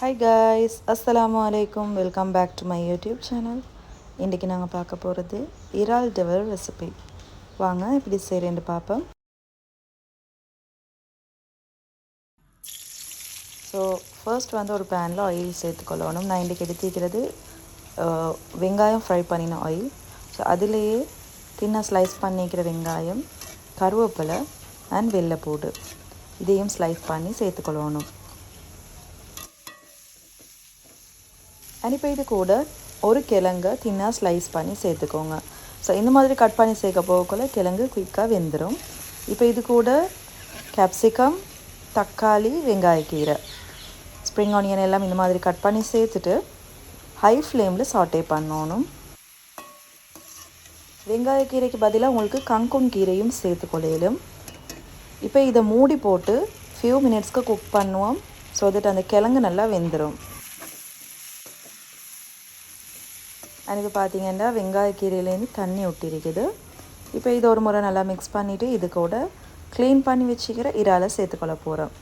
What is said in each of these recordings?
Hi guys, அஸ்ஸலாமு அலைக்கும். Welcome back to my YouTube channel. இன்றைக்கி நாங்கள் பார்க்க போகிறது இறால் டெவல் ரெசிபி. வாங்க இப்படி செய்கிறேன்னு பார்ப்போம். ஸோ ஃபர்ஸ்ட் ஒரு பேனில் ஆயில் சேர்த்துக்கொள்ளணும். நான் இன்றைக்கி எடுத்துக்கிறது வெங்காயம் ஃப்ரை பண்ணின ஆயில். ஸோ அதிலேயே தின்னாக ஸ்லைஸ் பண்ணிக்கிற வெங்காயம், கருவேப்பிலை அண்ட் வெள்ளைப்பூடு இதையும் ஸ்லைஸ் பண்ணி சேர்த்துக்கொள்ளணும். அண்ட் இப்போ இது கூட ஒரு கிழங்கை தின்னாக ஸ்லைஸ் பண்ணி சேர்த்துக்கோங்க. ஸோ இந்த மாதிரி கட் பண்ணி சேர்க்க போகக்குள்ள கிழங்கு குயிக்காக வெந்துடும். இப்போ இது கூட கேப்சிகம், தக்காளி, வெங்காயக்கீரை, ஸ்ப்ரிங் ஆனியன் எல்லாம் இந்த மாதிரி கட் பண்ணி சேர்த்துட்டு ஹை ஃப்ளேமில் சாட்டே பண்ணணும். வெங்காயக்கீரைக்கு பதிலாக உங்களுக்கு கங்குன் கீரையும் சேர்த்துக்கொள்ளையிலும். இப்போ இதை மூடி போட்டு ஃபியூ மினிட்ஸ்க்கு குக் பண்ணுவோம். ஸோ தட் அந்த கிழங்கு நல்லா வெந்துடும். அண்ட் இது பார்த்திங்கன்னா வெங்காயக்கீரையிலேருந்து தண்ணி ஒட்டிருக்குது. இப்போ இது ஒரு முறை நல்லா மிக்ஸ் பண்ணிவிட்டு இது கூட க்ளீன் பண்ணி வச்சுக்கிற இறாலை சேர்த்துக்கொள்ள போகிறோம்.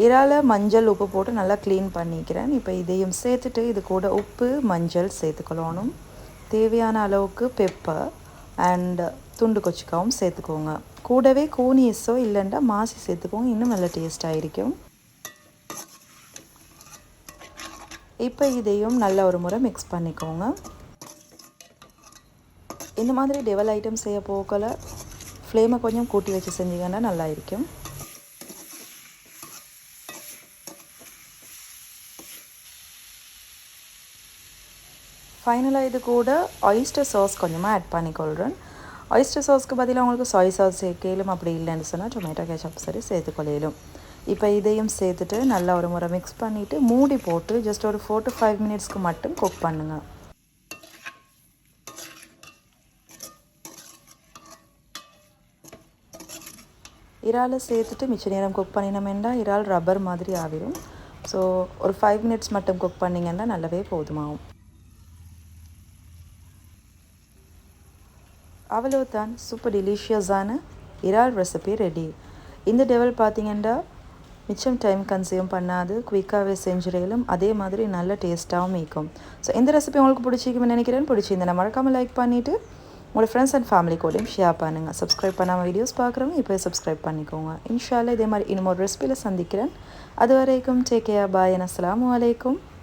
இறாலை மஞ்சள் உப்பு போட்டு நல்லா க்ளீன் பண்ணிக்கிறேன். இப்போ இதையும் சேர்த்துட்டு இது கூட உப்பு, மஞ்சள் சேர்த்துக்கொள்ளணும். தேவையான அளவுக்கு பெப்பர் அண்ட் துண்டு கொச்சிக்காவும் சேர்த்துக்கோங்க. கூடவே கூனியஸோ இல்லைன்னா மாசி சேர்த்துக்கோங்க, இன்னும் நல்ல டேஸ்ட்டாக இருக்கும். இப்போ இதையும் நல்ல ஒரு முறை மிக்ஸ் பண்ணிக்கோங்க. இந்த மாதிரி டெவல் ஐட்டம் செய்ய போகல ஃப்ளேமை கொஞ்சம் கூட்டி வச்சு செஞ்சிங்கன்னா நல்லா இருக்கும். ஃபைனலாக இது கூட ஆயிஸ்டர் சாஸ் கொஞ்சமாக ஆட் பண்ணிக்கொள்கிறேன். ஆயிஸ்டர் சாஸ்க்கு பதிலாக உங்களுக்கு சாய் சாஸ் சேர்க்கலும், அப்படி இல்லைன்னு சொன்னால் டொமேட்டோ கேச்சப் சரி சேர்த்துக்கொள்ளையிலும். இப்போ இதையும் சேர்த்துட்டு நல்லா ஒரு முறை மிக்ஸ் பண்ணிவிட்டு மூடி போட்டு ஜஸ்ட் ஒரு 4 to 5 மினிட்ஸ்க்கு மட்டும் குக் பண்ணுங்கள். இறாலை சேர்த்துட்டு மிச்ச நேரம் குக் பண்ணினோம்னா இறால் ரப்பர் மாதிரி ஆகிடும். ஸோ ஒரு 5 மினிட்ஸ் மட்டும் குக் பண்ணிங்கன்னா நல்லாவே போதுமாகும். அவ்வளோதான், சூப்பர் டெலிஷியஸான இறால் ரெசிபி ரெடி. இந்த டெவல் பார்த்திங்கன்னா மிச்சம் டைம் கன்சியூம் பண்ணாது, குயிக்காகவே செஞ்சிடலும், அதே மாதிரி நல்ல டேஸ்ட்டாகவும் இருக்கும். ஸோ இந்த ரெசிபி உங்களுக்கு பிடிச்சிக்குன்னு நினைக்கிறேன். பிடிச்சிருந்தேன் மறக்காமல் லைக் பண்ணிவிட்டு உங்களோட ஃப்ரெண்ட்ஸ் அண்ட் ஃபேமிலி கூடயும் ஷேர் பண்ணுங்கள். சப்ஸ்கிரைப் பண்ணாமல் வீடியோஸ் பார்க்குறவங்க இப்போ சப்ஸ்கிரைப் பண்ணிக்கோங்க. இன்ஷால்லா இதே மாதிரி இன்னும் ஒரு ரெசிபியில் சந்திக்கிறேன். அது வரைக்கும் டேக் கேர், பாய், அஸ்ஸலாமு அலைக்கும்.